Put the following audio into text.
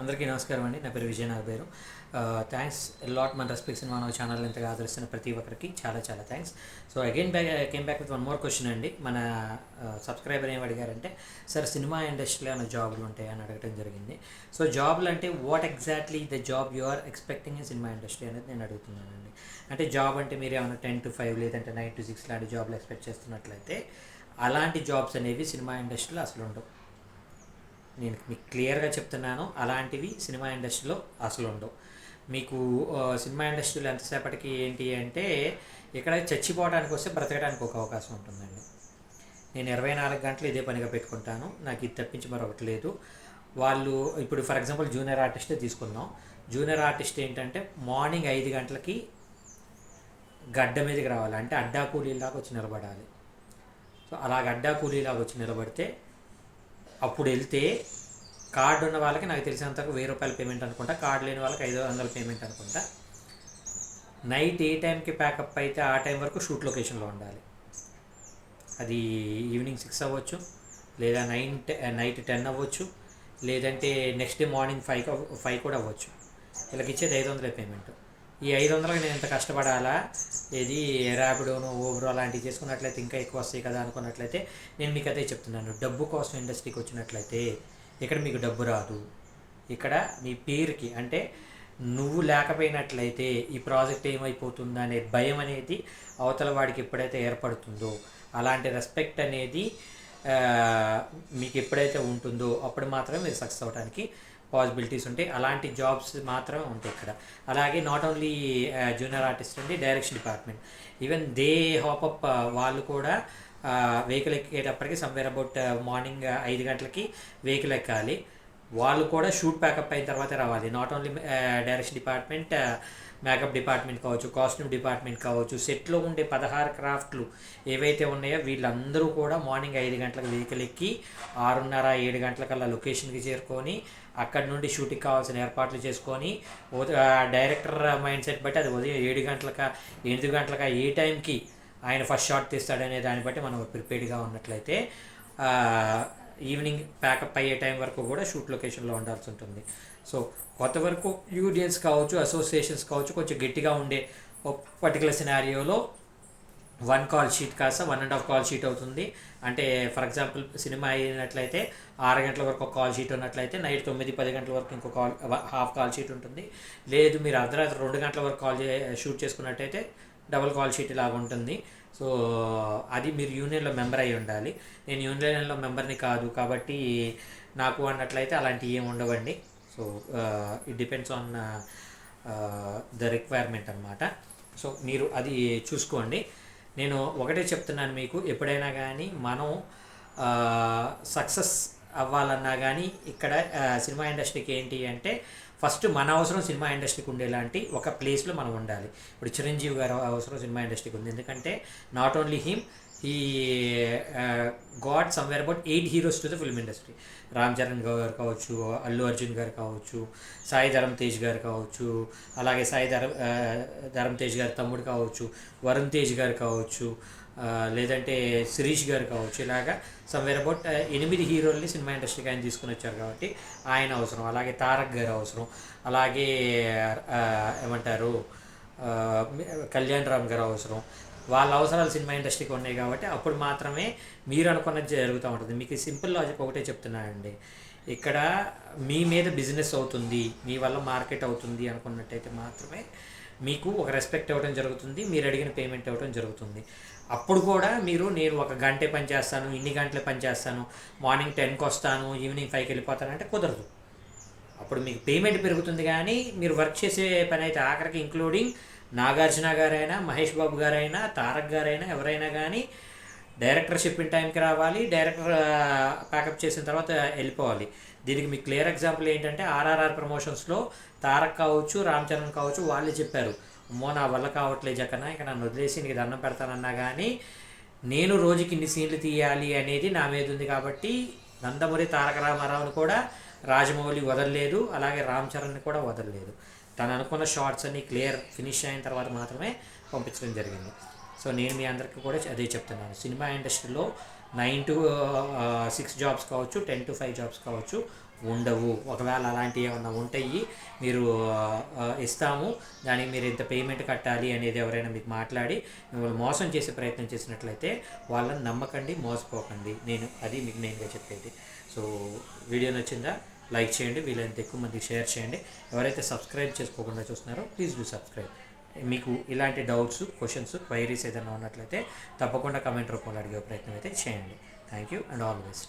అందరికీ నమస్కారం అండి. నా పేరు విజయ్ నాగబేరు. థ్యాంక్స్ లాట్ మన రెస్పెక్ట్స్ ఇన్ మన ఛానల్ ఇంతగా ఆదరిస్తున్న ప్రతి ఒక్కరికి చాలా చాలా thanks. So again came back with one more question అండి. మన సబ్స్క్రైబర్ ఏం అడిగారంటే, సార్ సినిమా ఇండస్ట్రీలో ఏమైనా జాబ్లు ఉంటాయి అని అడగడం జరిగింది. సో జాబ్లు అంటే what exactly the job you are expecting in cinema industry అనేది నేను అడుగుతున్నానండి. అంటే జాబ్ అంటే మీరు ఏమైనా 10 to 5 లేదంటే 9 to 6 లాంటి జాబ్లు ఎక్స్పెక్ట్ చేస్తున్నట్లయితే అలాంటి జాబ్స్ అనేవి సినిమా ఇండస్ట్రీలో అసలు ఉండవు. నేను మీకు క్లియర్గా చెప్తున్నాను, అలాంటివి సినిమా ఇండస్ట్రీలో అసలు ఉండవు. మీకు సినిమా ఇండస్ట్రీలో ఎంతసేపటికి ఏంటి అంటే, ఇక్కడ చచ్చిపోవడానికి వస్తే బ్రతకడానికి ఒక అవకాశం ఉంటుందండి. నేను 24 గంటలు ఇదే పనిగా పెట్టుకుంటాను, నాకు ఇది తప్పించి మరొకటి లేదు. వాళ్ళు ఇప్పుడు ఫర్ ఎగ్జాంపుల్ జూనియర్ ఆర్టిస్టే తీసుకుందాం. జూనియర్ ఆర్టిస్ట్ ఏంటంటే మార్నింగ్ 5 గంటలకి గడ్డ మీదకి రావాలి, అంటే అడ్డా కూలీలాగా వచ్చి నిలబడాలి. సో అలాగ అడ్డా కూలీలాగా వచ్చి నిలబడితే అప్పుడు వెళ్తే కార్డు ఉన్న వాళ్ళకి నాకు తెలిసినంతవరకు 1000 రూపాయలు పేమెంట్ అనుకుంటా, కార్డు లేని వాళ్ళకి 500 పేమెంట్ అనుకుంటా. నైట్ ఏ టైంకి ప్యాకప్ అయితే ఆ టైం వరకు షూట్ లొకేషన్లో ఉండాలి. అది ఈవినింగ్ 6 అవ్వచ్చు, లేదా నైట్ 10 అవ్వచ్చు, లేదంటే నెక్స్ట్ డే మార్నింగ్ 5 కూడా అవ్వచ్చు. వీళ్ళకి ఇచ్చేది 500 పేమెంట్. ఈ 500కి నేను ఎంత కష్టపడాలా, ఏది ర్యాపిడోను ఓబరో అలాంటివి చేసుకున్నట్లయితే ఇంకా ఎక్కువ వస్తాయి కదా అనుకున్నట్లయితే నేను మీకు అదే చెప్తున్నాను. డబ్బు కోసం ఇండస్ట్రీకి వచ్చినట్లయితే ఇక్కడ మీకు డబ్బు రాదు. ఇక్కడ మీ పేరుకి, అంటే నువ్వు లేకపోయినట్లయితే ఈ ప్రాజెక్ట్ ఏమైపోతుందా అనే భయం అనేది అవతల వాడికి ఎప్పుడైతే ఏర్పడుతుందో, అలాంటి రెస్పెక్ట్ అనేది మీకు ఎప్పుడైతే ఉంటుందో అప్పుడు మాత్రమే మీరు సక్సెస్ అవ్వడానికి పాసిబిలిటీస్ ఉంటాయి. అలాంటి జాబ్స్ మాత్రమే ఉంటాయి ఇక్కడ. అలాగే నాట్ ఓన్లీ జూనియర్ ఆర్టిస్ట్ అండి, డైరెక్షన్ డిపార్ట్మెంట్ ఈవెన్ దే హాపప్. వాళ్ళు కూడా వెహికల్ ఎక్కేటప్పటికి సమ్వేర్ అబౌట్ మార్నింగ్ 5 గంటలకి వెహికల్ ఎక్కాలి. వాళ్ళు కూడా షూట్ ప్యాకప్ అయిన తర్వాత రావాలి. Not only direction department, makeup department కావచ్చు, కాస్ట్యూమ్ డిపార్ట్మెంట్ కావచ్చు, సెట్లో ఉండే 16 క్రాఫ్ట్లు ఏవైతే ఉన్నాయో వీళ్ళందరూ కూడా మార్నింగ్ 5 గంటలకు వెహికల్ ఎక్కి 6:30-7 గంటలకల్లా లొకేషన్కి చేరుకొని అక్కడి నుండి షూటింగ్ కావాల్సిన ఏర్పాట్లు చేసుకొని, డైరెక్టర్ మైండ్ సెట్ బట్టి అది ఉదయం 7 గంటలక 8 గంటలక ఏ టైంకి ఆయన ఫస్ట్ షాట్ తీస్తాడనే దాన్ని బట్టి మనం ప్రిపేర్డ్గా ఉన్నట్లయితే ఈవినింగ్ ప్యాకప్ అయ్యే టైం వరకు కూడా షూట్ లొకేషన్లో ఉండాల్సి ఉంటుంది. సో కొంతవరకు యూనియన్స్ కావచ్చు, అసోసియేషన్స్ కావచ్చు, కొంచెం గట్టిగా ఉండే పర్టికులర్ సినారియోలో 1 కాల్ షీట్ కాస్త 1.5 కాల్ షీట్ అవుతుంది. అంటే ఫర్ ఎగ్జాంపుల్ సినిమా అయినట్లయితే 6 గంటల వరకు ఒక కాల్ షీట్ ఉన్నట్లయితే నైట్ 9-10 గంటల వరకు ఇంకో హాఫ్ కాల్ షీట్ ఉంటుంది. లేదు మీరు అర్ధరాత్రి 2 గంటల వరకు షూట్ చేసుకున్నట్టయితే డబుల్ కాల్ షీట్ ఇలాగ ఉంటుంది. సో అది మీరు యూనియన్లో మెంబర్ అయి ఉండాలి. నేను యూనియన్లో మెంబర్ని కాదు కాబట్టి నాకు అన్నట్లయితే అలాంటివి ఏమి ఉండవండి. So it depends on the requirement అనమాట. సో మీరు అది చూసుకోండి. నేను ఒకటే చెప్తున్నాను మీకు, ఎప్పుడైనా కానీ మనం సక్సెస్ అవ్వాలన్నా కానీ ఇక్కడ సినిమా ఇండస్ట్రీకి ఏంటి అంటే ఫస్ట్ మన అవసరం సినిమా ఇండస్ట్రీకి ఉండేలాంటి ఒక ప్లేస్లో మనం ఉండాలి. ఇప్పుడు చిరంజీవి గారు అవసరం సినిమా ఇండస్ట్రీకి ఉంది, ఎందుకంటే నాట్ ఓన్లీ హిమ్, ఈ God somewhere about 8 heroes to the film industry. Ram Charan గారు కావచ్చు, అల్లు అర్జున్ గారు కావచ్చు, సాయి ధరమ్ తేజ్ గారు కావచ్చు, అలాగే ధరమ్ తేజ్ గారి తమ్ముడు కావచ్చు, వరుణ్ తేజ్ గారు కావచ్చు, లేదంటే శిరీష్ గారు కావచ్చు. ఇలాగా సమ్వేర్ అబౌట్ 8 హీరోల్ని సినిమా ఇండస్ట్రీకి ఆయన తీసుకుని వచ్చారు కాబట్టి ఆయన అవసరం. అలాగే తారక్ గారు అవసరం, అలాగే ఏమంటారు కళ్యాణ్ రామ్ గారు అవసరం. వాళ్ళ అవసరాలు సినిమా ఇండస్ట్రీకి ఉన్నాయి కాబట్టి అప్పుడు మాత్రమే మీరు అనుకున్నది జరుగుతూ ఉంటుంది. మీకు సింపుల్ లాజిక్ ఒకటే చెప్తున్నానండి, ఇక్కడ మీ మీద బిజినెస్ అవుతుంది, మీ వల్ల మార్కెట్ అవుతుంది అనుకున్నట్టయితే మాత్రమే మీకు ఒక రెస్పెక్ట్ ఇవ్వడం జరుగుతుంది, మీరు అడిగిన పేమెంట్ ఇవ్వడం జరుగుతుంది. అప్పుడు కూడా మీరు నేను 1 గంటే పని చేస్తాను, ఇన్ని గంటలే పని చేస్తాను, మార్నింగ్ 10కి వస్తాను, ఈవినింగ్ 5కి వెళ్ళిపోతాను అంటే కుదరదు. అప్పుడు మీకు పేమెంట్ పెరుగుతుంది కానీ మీరు వర్క్ చేసే పని అయితే ఆఖరికి ఇంక్లూడింగ్ నాగార్జున గారైనా, మహేష్ బాబు గారైనా, తారక్ గారైనా ఎవరైనా కానీ డైరెక్టర్ చెప్పిన టైంకి రావాలి, డైరెక్టర్ ప్యాకప్ చేసిన తర్వాత వెళ్ళిపోవాలి. దీనికి మీకు క్లియర్ ఎగ్జాంపుల్ ఏంటంటే ఆర్ఆర్ఆర్ ప్రమోషన్స్లో తారక్ కావచ్చు, రామ్ చరణ్ కావచ్చు, వాళ్ళే చెప్పారు, అమ్మో నా వల్ల కావట్లేదు జకన్నా, ఇక నన్ను వదిలేసి నీకు దండం పెడతానన్నా కానీ నేను రోజుకి ఇన్ని సీన్లు తీయాలి అనేది నా మీద ఉంది కాబట్టి నందమూరి తారక రామారావుని కూడా రాజమౌళి వదలలేదు, అలాగే రామ్ చరణ్ని కూడా వదలలేదు. తను అనుకున్న షార్ట్స్ అన్ని క్లియర్ ఫినిష్ అయిన తర్వాత మాత్రమే పంపించడం జరిగింది. సో నేను మీ అందరికీ కూడా అదే చెప్తున్నాను, సినిమా ఇండస్ట్రీలో 9 to 6 జాబ్స్ కావచ్చు, 10 to 5 జాబ్స్ కావచ్చు, ఉండవు. ఒకవేళ అలాంటివి ఏమన్నా ఉంటాయి, మీరు ఇస్తాము, దానికి మీరు ఇంత పేమెంట్ కట్టాలి అనేది ఎవరైనా మీకు మాట్లాడి మిమ్మల్ని మోసం చేసే ప్రయత్నం చేసినట్లయితే వాళ్ళని నమ్మకండి, మోసపోకండి. అది మీకు మెయిన్గా చెప్పేది. సో వీడియో నచ్చిందా? లైక్ చేయండి, వీలైనంత ఎక్కువ మందికి షేర్ చేయండి. ఎవరైతే సబ్స్క్రైబ్ చేసుకోకుండా చూస్తున్నారో ప్లీజ్ డూ సబ్స్క్రైబ్. మీకు ఇలాంటి డౌట్స్, క్వశ్చన్స్, క్వైరీస్ ఏదైనా ఉన్నట్లయితే తప్పకుండా కమెంట్ రూపంలో అడిగే ప్రయత్నం అయితే చేయండి. Thank you and all the best.